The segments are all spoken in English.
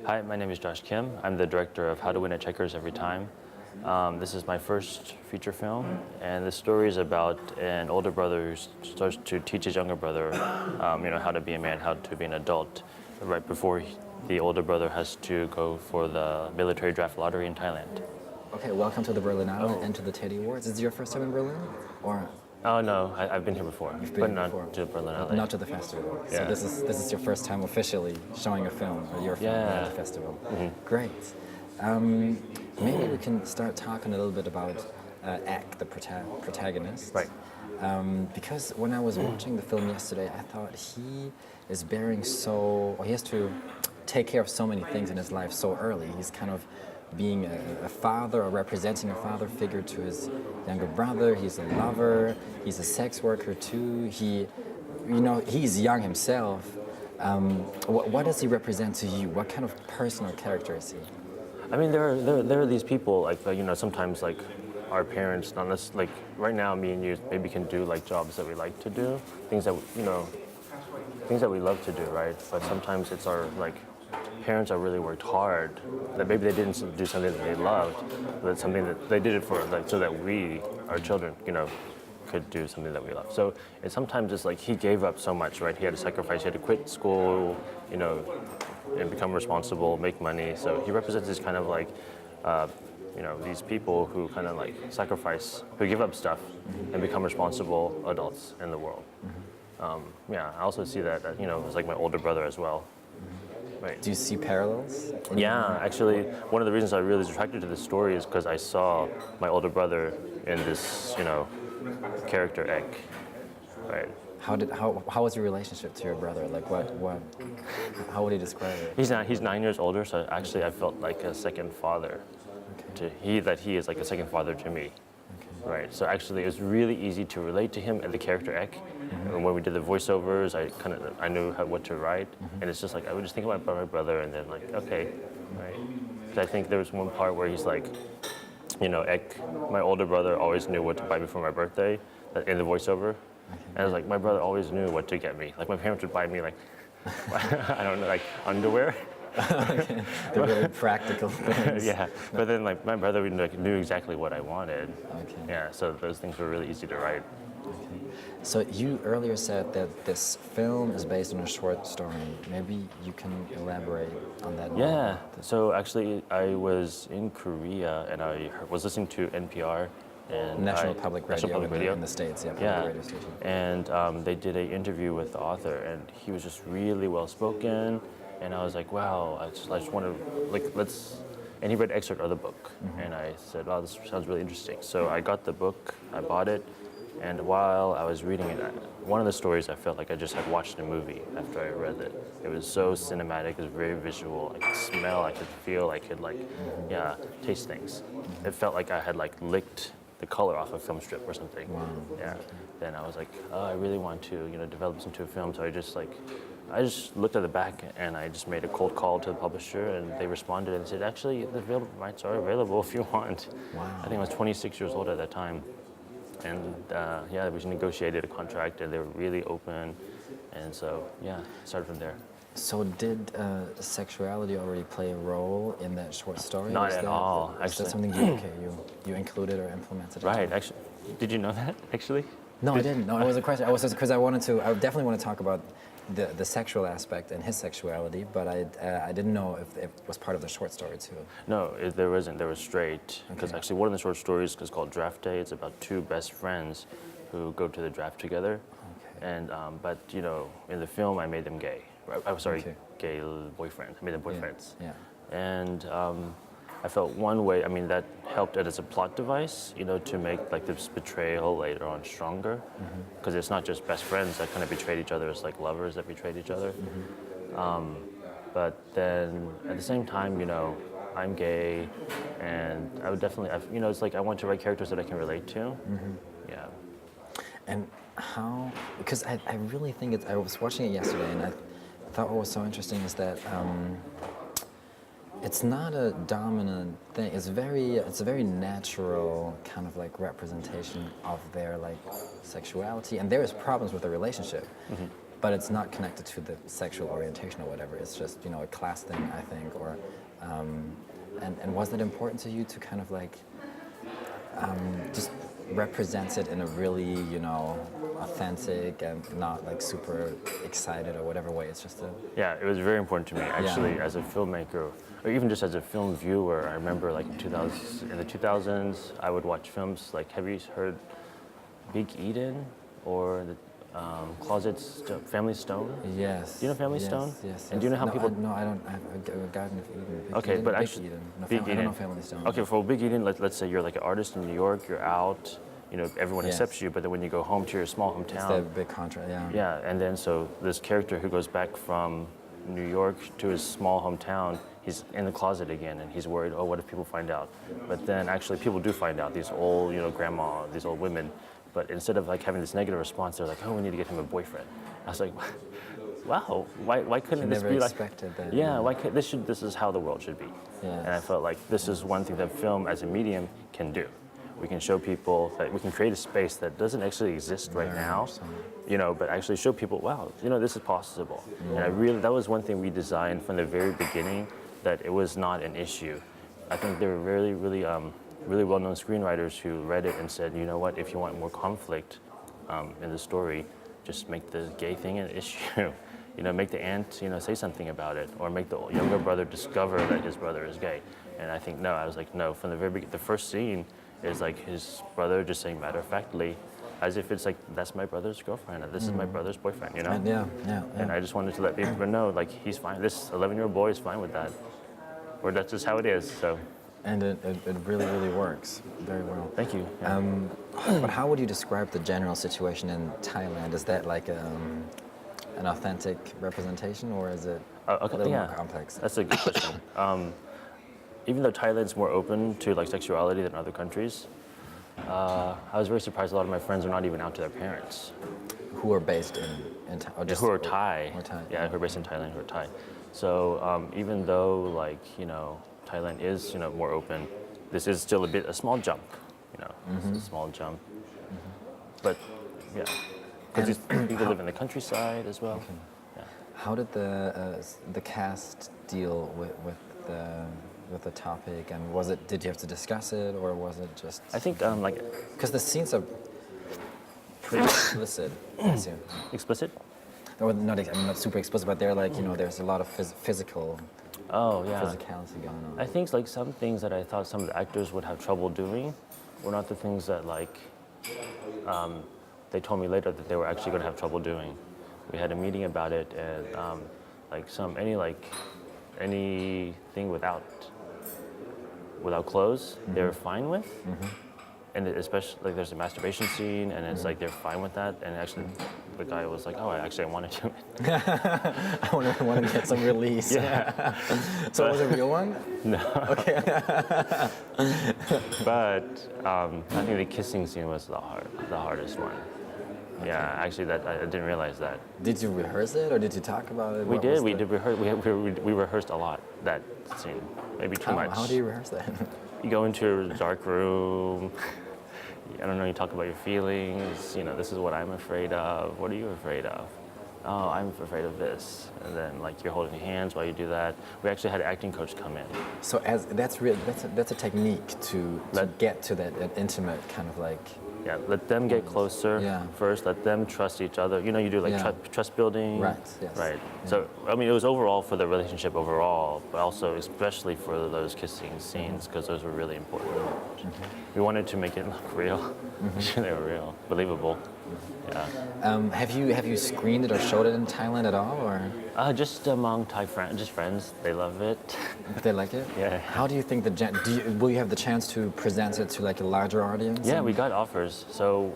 Hi, my name is Josh Kim. I'm the director of How to Win at Checkers Every Time. This is my first feature film, and the story is about an older brother who starts to teach his younger brother, how to be a man, how to be an adult, right before the older brother has to go for the military draft lottery in Thailand. Okay, welcome to the Berlinale and to the Teddy Awards. Is it your first time in Berlin? Or Oh no, I've been here before, you've been but here not before? to Berlinale. Not to the festival. Yeah. So this is your first time officially showing a film or your film Yeah. at the festival. Mm-hmm. Great. Maybe we can start talking a little bit about Ek, the protagonist. Right. Because when I was watching the film yesterday, I thought he is he has to take care of so many things in his life so early. He's kind of being a father or representing a father figure to his younger brother. He's a lover. He's a sex worker too. He's young himself. What does he represent to you? What kind of person or character is he? I mean, there are these people sometimes like our parents, not necessarily, like right now, me and you maybe can do like jobs that we like to do, things that things that we love to do, right? But sometimes it's our parents have really worked hard that maybe they didn't do something that they loved, but it's something that they did it for so that we, our children, could do something that we love. So and sometimes it's like he gave up so much, right? He had to sacrifice. He had to quit school, and become responsible, make money. So he represents this kind of these people who kind of like sacrifice, who give up stuff and become responsible adults in the world. I also see that it's like my older brother as well. Right. Do you see parallels? Yeah, actually, one of the reasons I really was attracted to this story is because I saw my older brother in this, character Ek, right? How was your relationship to your brother? Like how would you describe it? He's 9 years older, so actually I felt like a second father. Okay. He is like a second father to me. Right. So actually, it was really easy to relate to him and the character Ek. Mm-hmm. And when we did the voiceovers, I knew what to write, and it's just like I would just think about my brother, and then like, okay, right. 'Cause I think there was one part where he's like, Ek, my older brother always knew what to buy me for my birthday, in the voiceover, and I was like, my brother always knew what to get me. Like my parents would buy me like, I don't know, like underwear. Okay. They're very practical things. Yeah, but then like my brother knew exactly what I wanted. Okay. Yeah, so those things were really easy to write. Okay. So you earlier said that this film is based on a short story. Maybe you can elaborate on that. Yeah, so actually I was in Korea and I was listening to NPR. And National Public Radio in the States, yeah, public radio station. And they did an interview with the author, and he was just really well spoken. And I was like, wow, I just want to and he read an excerpt of the book. Mm-hmm. And I said, wow, this sounds really interesting. So I got the book, I bought it, and while I was reading it, one of the stories I felt like I just had watched a movie after I read it. It was so cinematic, it was very visual. I could smell, I could feel, I could taste things. It felt like I had licked the color off a film strip or something. Wow. Yeah. Then I was like, oh, I really want to, develop this into a film. So I just looked at the back and I just made a cold call to the publisher, and they responded and said, actually, the rights are available if you want. Wow. I think I was 26 years old at that time. And we negotiated a contract, and they were really open. And so, started from there. So did sexuality already play a role in that short story? Not at all, actually. Is that something you included or implemented? Right, actually. Did you know that, actually? No, I didn't. No, it was a question. I definitely want to talk about the sexual aspect and his sexuality, but I didn't know if it was part of the short story too. No, there wasn't. There was straight. Because Okay. actually one of the short stories is called Draft Day. It's about two best friends who go to the draft together. Okay. And but in the film I made them gay. I'm sorry, Okay. gay boyfriends. I made them boyfriends. Yeah. And I felt one way, that helped it as a plot device, to make this betrayal later on stronger. Because it's not just best friends that kind of betrayed each other, it's like lovers that betrayed each other. But then at the same time, I'm gay, and I would definitely, it's like I want to write characters that I can relate to. Yeah. And how, because I really think I was watching it yesterday, and I thought what was so interesting is that it's not a dominant thing. It's a very natural kind of representation of their sexuality, and there is problems with the relationship. but it's not connected to the sexual orientation or whatever. It's just, you know, a class thing, I think. Or and was it important to you to kind of like just represent it in a really, you know, authentic and not like super excited or whatever way? It's just a... Yeah, it was very important to me actually, Yeah. as a filmmaker, or even just as a film viewer. I remember like in the 2000s, I would watch films like, have you heard Big Eden or the Family Stone? Yes. Do you know Family yes, Stone? Yes. And do you know how people? No, I don't. I've Garden of Eden. Big Okay, Eden, but Big actually, Eden. No, Big I Eden. don't know Family Stone. Okay, for Big Eden, let's say you're like an artist in New York. You're out. You know, everyone Yes. accepts you, but then when you go home to your small It's hometown, the big contrast. Yeah. yeah, and then so this character who goes back from New York to his small hometown, he's in the closet again, and he's worried, oh, what if people find out? But then actually people do find out, these old, you know, grandma, these old women. But instead of like having this negative response, they're like, oh, we need to get him a boyfriend. I was like, wow, why couldn't this be like? Expected that. Yeah, why could, this is how the world should be. Yes. And I felt like this is one thing that film as a medium can do. We can show people that we can create a space that doesn't actually exist right now, you know, but actually show people, wow, you know, this is possible. And that was one thing we designed from the very beginning, that it was not an issue. I think there were really well-known screenwriters who read it and said, you know what, if you want more conflict in the story, just make the gay thing an issue. You know, make the aunt, you know, say something about it, or make the younger brother discover that his brother is gay. And I think, no, I was like, no, from the very beginning, the first scene is like his brother just saying matter-of-factly, as if it's like, that's my brother's girlfriend, or this is my brother's boyfriend, you know? And yeah. And I just wanted to let people know, like, he's fine. This 11-year-old boy is fine with that, or that's just how it is. So. And it really, really works very well. Thank you. Yeah. But how would you describe the general situation in Thailand? Is that like an authentic representation, or is it a little more complex? That's a good question. Even though Thailand's more open to like sexuality than other countries, I was very surprised a lot of my friends are not even out to their parents. Who are based in Who are Thai. Or Thai. Yeah, who are based in Thailand, who are Thai. So even though like, you know, Thailand is, you know, more open, this is still a small jump, you know, it's a small jump. But yeah, because these people live in the countryside as well. Okay. Yeah. How did the cast deal with the topic, and did you have to discuss it, or was it just? I think like, because the scenes are pretty explicit. explicit. Or not super explicit, but they're like, you know, there's a lot of physical. Oh yeah. Physicality going on. I think like some things that I thought some of the actors would have trouble doing were not the things that like they told me later that they were actually going to have trouble doing. We had a meeting about it, and like anything without clothes, they were fine with. And especially like there's a masturbation scene, and it's like they're fine with that. And actually, the guy was like, "Oh, I want to do it." I want to get some release. Yeah. So was it a real one? No. Okay. But I think the kissing scene was the hardest one. Okay. Yeah, actually, that I didn't realize that. Did you rehearse it, or did you talk about it? We did. We did rehearse. We rehearsed a lot that scene. Maybe too much. How do you rehearse that? You go into a dark room. I don't know, you talk about your feelings, you know, this is what I'm afraid of. What are you afraid of? Oh, I'm afraid of this. And then like you're holding hands while you do that. We actually had an acting coach come in. So that's a technique to get to that intimate kind of like. Yeah, let them get closer first, let them trust each other. You know, you do like trust building. Right, yes. Right. Yeah. So, I mean, it was overall for the relationship overall, but also especially for those kissing scenes, because those were really important. We wanted to make it look real. They were real, believable. Yeah. Have you screened it or showed it in Thailand at all, or? Just among Thai friends, just friends. They love it. They like it? Yeah. How do you think will you have the chance to present it to like a larger audience? Yeah, we got offers. So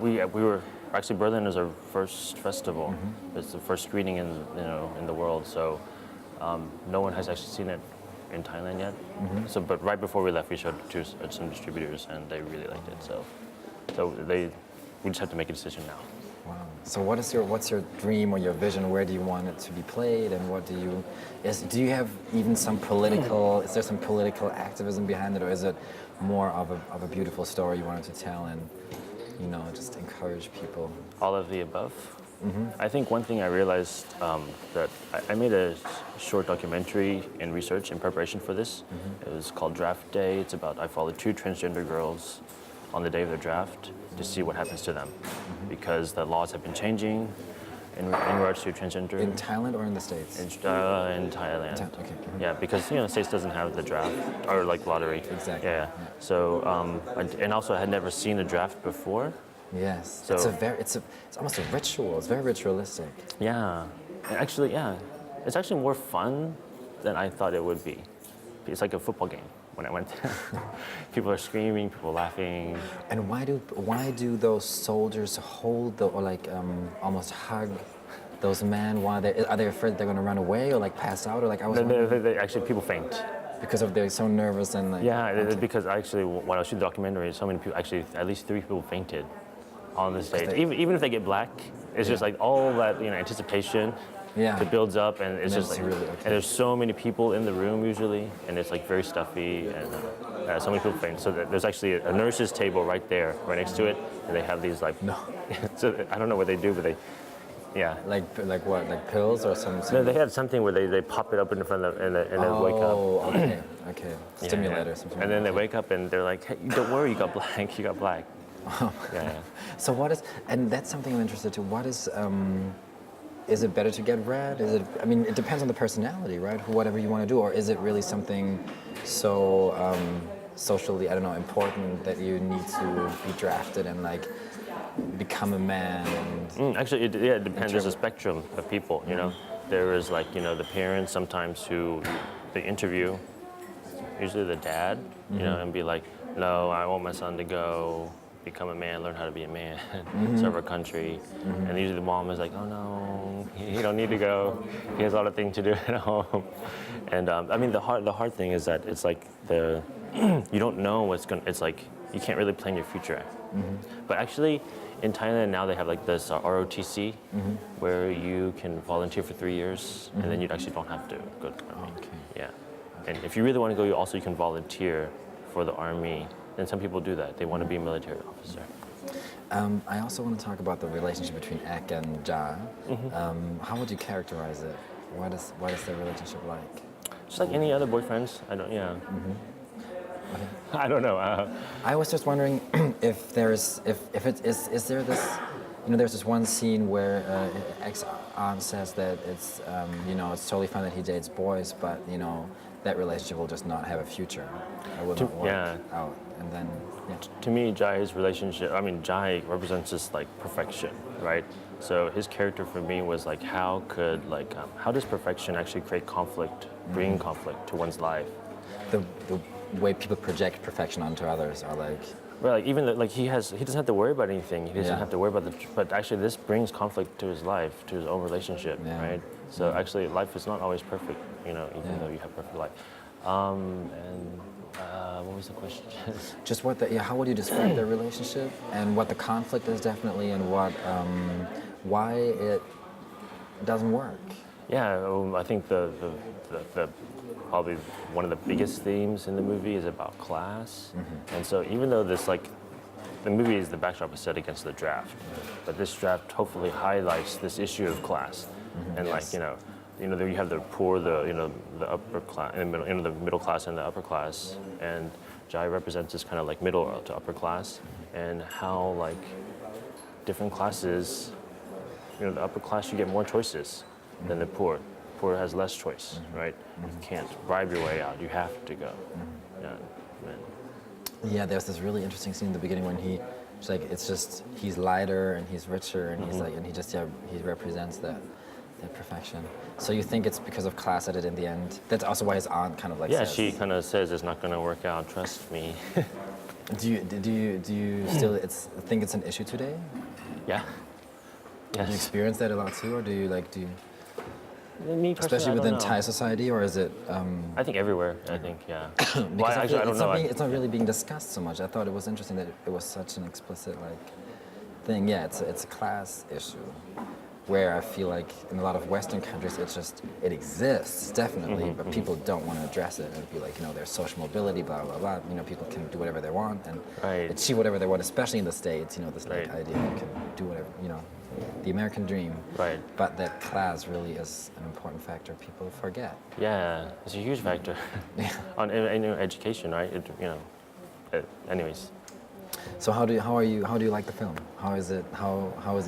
we were actually, Berlin is our first festival. It's the first screening in the world. So no one has actually seen it in Thailand yet. So, but right before we left, we showed it to some distributors, and they really liked it. So we just have to make a decision now. Wow. So what's your dream or your vision? Where do you want it to be played, and do you have even some political? Is there some political activism behind it, or is it more of a beautiful story you wanted to tell, and you know, just encourage people? All of the above. I think one thing I realized that I made a short documentary in research in preparation for this. It was called Draft Day. It's about I followed two transgender girls on the day of their draft to see what happens to them, because the laws have been changing in regards to transgender. In Thailand or in the States? In Thailand. Okay. Yeah, because States doesn't have the draft or like lottery. Exactly. Yeah. So and also I had never seen a draft before. Yes. So it's almost a ritual. It's very ritualistic. yeah, and actually it's actually more fun than I thought it would be. It's like a football game when I went there. People are screaming, people laughing. And why do those soldiers hold or like almost hug those men? Are they afraid they're going to run away or like pass out or like I was They actually people faint. because of they're so nervous and like Yeah, because actually when I was shooting the documentary, so many people actually at least 3 people fainted on the stage. Even if they get black, it's just like all that anticipation. Yeah. It builds up, and it's just like, really okay. and there's so many people in the room usually, and it's like very stuffy, and so many people faint. So there's actually a nurse's table right there, right next to it, and they have these like. No. So I don't know what they do, but they, yeah. Like what? Like pills or something? No, they had something where they pop it up in front of them and then wake up. Oh, okay. Stimulator. Something. And then they wake up and they're like, hey, don't worry, you got black, you got black. Yeah. So what is? And that's something I'm interested to. What is? Is it better to get red? Is it? I mean, it depends on the personality, right? Whatever you want to do, or is it really something so socially, I don't know, important that you need to be drafted and like become a man? And Actually, it depends. There's a spectrum of people. There is like the parents sometimes who they interview, usually the dad, and be like, no, I want my son to go become a man, learn how to be a man, serve our country. And usually the mom is like, oh no, he don't need to go. He has a lot of things to do at home. And I mean, the hard thing is that it's like you don't know what's going to, it's like, you can't really plan your future. But actually, in Thailand now they have like this ROTC, where you can volunteer for 3 years, and then you actually don't have to go to the army. Okay. Yeah. And if you really want to go, you can volunteer for the army. And some people do that. They want to be a military officer. I also want to talk about the relationship between Ek and Ja. How would you characterize it? What is their relationship like? Just like any other boyfriends. I don't. Yeah. Okay. I don't know. I was just wondering if there's is there this there's this one scene where Ek's aunt says that it's it's totally fine that he dates boys, but that relationship will just not have a future. It will not work out. And then, To me, Jai's relationship, Jai represents just like perfection, right? So his character for me was like, how does perfection actually create conflict, bring conflict to one's life? The way people project perfection onto others are like... Well, like even he doesn't have to worry about anything. He doesn't have to worry about but actually this brings conflict to his life, to his own relationship, right? So actually life is not always perfect, even though you have perfect life. What was the question? Just how would you describe their relationship and what the conflict is definitely and what, why it doesn't work? Yeah, I think the probably one of the biggest themes in the movie is about class. And so even though the movie is the backdrop is set against the draft, but this draft hopefully highlights this issue of class. And there you have the poor, the upper class, and the middle class and the upper class, and Jai represents this kind of like middle to upper class, and how like different classes, the upper class you get more choices than the poor. Poor has less choice, right? You can't bribe your way out. You have to go. Yeah, there's this really interesting scene in the beginning when he's lighter and he's richer and he's like, and he represents that perfection. So you think it's because of class that it in the end? That's also why his aunt kind of like says. She kind of says it's not going to work out. Trust me. Do you still think it's an issue today? Yeah. Yes. Do you experience that a lot too, or do you? Me personally, especially within Thai society, or is it? I think everywhere. I think yeah. Because I don't know. It's not really being discussed so much. I thought it was interesting that it was such an explicit thing. Yeah, it's a class issue. Where I feel like in a lot of Western countries, it exists definitely, but people don't want to address it and be like, there's social mobility, blah blah blah. people can do whatever they want and achieve whatever they want, especially in the States. This idea you can do whatever. the American dream. Right. But that class really is an important factor people forget. Yeah, it's a huge factor on in education, right? Anyways. So how do you like the film? How is it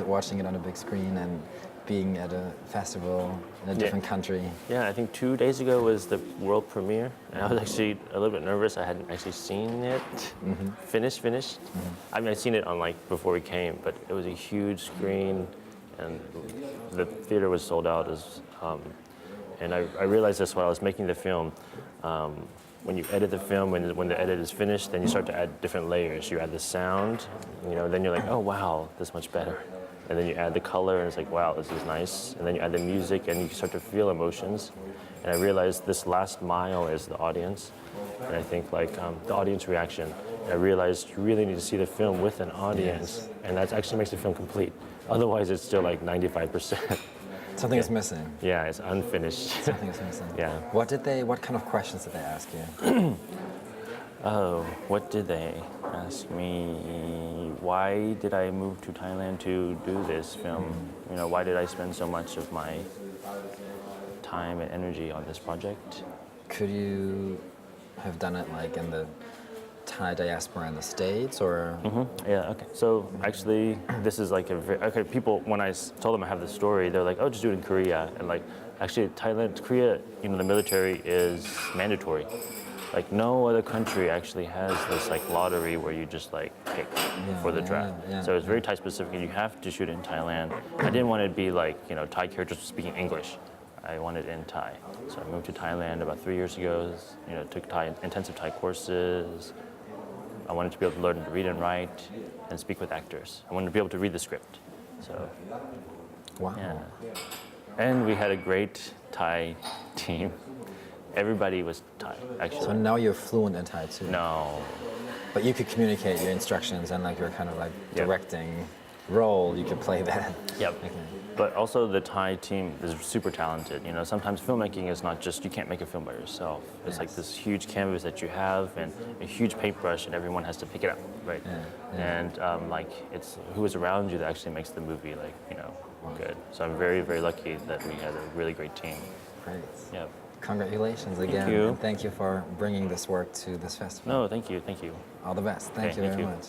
watching it on a big screen and being at a festival in a different country? Yeah, I think 2 days ago was the world premiere, and I was actually a little bit nervous. I hadn't actually seen it finished. I mean, I'd seen it on before we came, but it was a huge screen, and the theater was sold out. And I realized this while I was making the film. When you edit the film, when the edit is finished, then you start to add different layers. You add the sound, then you're like, oh wow, this is much better. And then you add the color, and it's like, wow, this is nice. And then you add the music, and you start to feel emotions. And I realized this last mile is the audience, and I think the audience reaction. And I realized you really need to see the film with an audience, and that actually makes the film complete. Otherwise, it's still 95%. Something is missing. Yeah, it's unfinished. Something is missing. Yeah. What kind of questions did they ask you? Oh, what did they ask me? Why did I move to Thailand to do this film? Why did I spend so much of my time and energy on this project? Could you have done it in the Thai diaspora in the States, or? Yeah, okay. So actually, this is people, when I told them I have this story, they're like, oh, just do it in Korea. And actually Korea, the military is mandatory. No other country actually has this lottery where you just pick for the draft. So it's very Thai specific, and you have to shoot it in Thailand. I didn't want it to be Thai characters speaking English. I wanted it in Thai. So I moved to Thailand about 3 years ago. Took intensive Thai courses. I wanted to be able to learn to read and write and speak with actors. I wanted to be able to read the script. So, wow. Yeah. And we had a great Thai team. Everybody was Thai, actually. So now you're fluent in Thai too? No. But you could communicate your instructions and your kind of directing role, you could play that. Yep. Okay. But also the Thai team is super talented. Sometimes filmmaking is not just, you can't make a film by yourself. It's this huge canvas that you have and a huge paintbrush, and everyone has to pick it up, right? Yeah. And it's who is around you that actually makes the movie good. So I'm very, very lucky that we had a really great team. Great. Yep. Congratulations again. Thank you. And thank you for bringing this work to this festival. No, thank you. All the best. Thank you very much.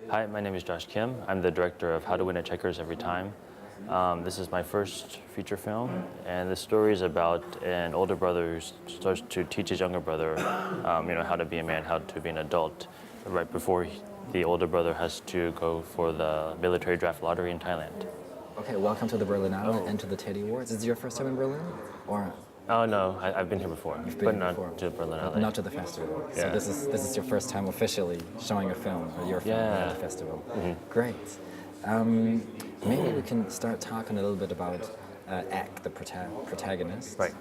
Hi, my name is Josh Kim. I'm the director of How to Win at Checkers Every Time. This is my first feature film, and the story is about an older brother who starts to teach his younger brother, how to be a man, how to be an adult, right before the older brother has to go for the military draft lottery in Thailand. Okay, welcome to the Berlinale and to the Teddy Awards. Is it your first time in Berlin? Or? Oh no, I've been here before, but not to Berlinale. Not to the festival. Yeah. So this is your first time officially showing a film, or your film at the festival. Great. Maybe we can start talking a little bit about Ek, the protagonist. Right.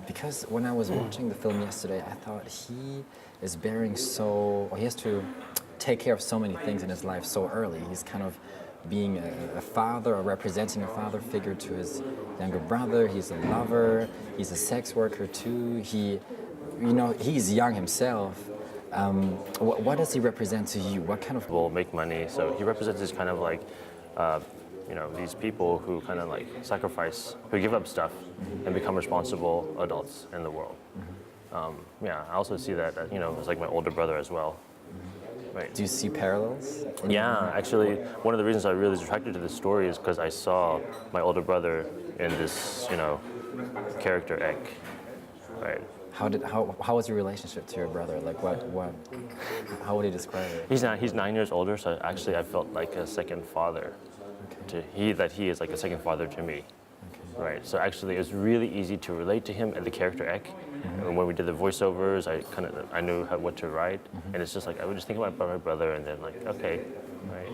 Because when I was watching the film yesterday, I thought he has to take care of so many things in his life so early. He's kind of being a father, or representing a father figure to his younger brother. He's a lover. He's a sex worker too. He's young himself. What does he represent to you? What kind of Will make money. So he represents this kind of these people who kind of sacrifice, who give up stuff and become responsible adults in the world. I also see that as my older brother as well. Right. Do you see parallels? Yeah, actually, one of the reasons I really was attracted to this story is because I saw my older brother in this, character Ek, right? How was your relationship to your brother? How would you describe it? He's 9 years older, so actually I felt like a second father. Okay. He is like a second father to me. Right. So actually, it was really easy to relate to him and the character Ek. And when we did the voiceovers, I knew what to write, and it's just I would just think about my brother, and then okay, right.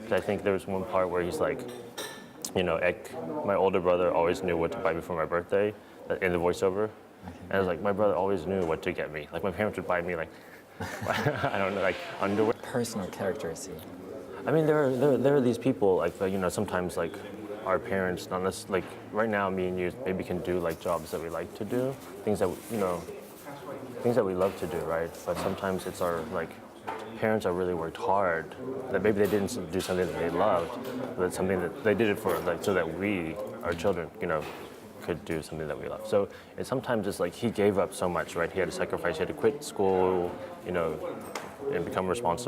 Because I think there was one part where he's Ek, my older brother always knew what to buy me for my birthday, in the voiceover, and I was my brother always knew what to get me. My parents would buy me I don't know, underwear. Personal character, see. I mean, there are these people sometimes our parents, not necessarily, like right now, me and you maybe can do like jobs that we like to do, things that things that we love to do, right? But sometimes it's our like parents are really worked hard that maybe they didn't do something that they loved, but it's something that they did it for like so that we, our children, could do something that we love. So sometimes it's like he gave up so much, right? He had to sacrifice. He had to quit school, and become responsible.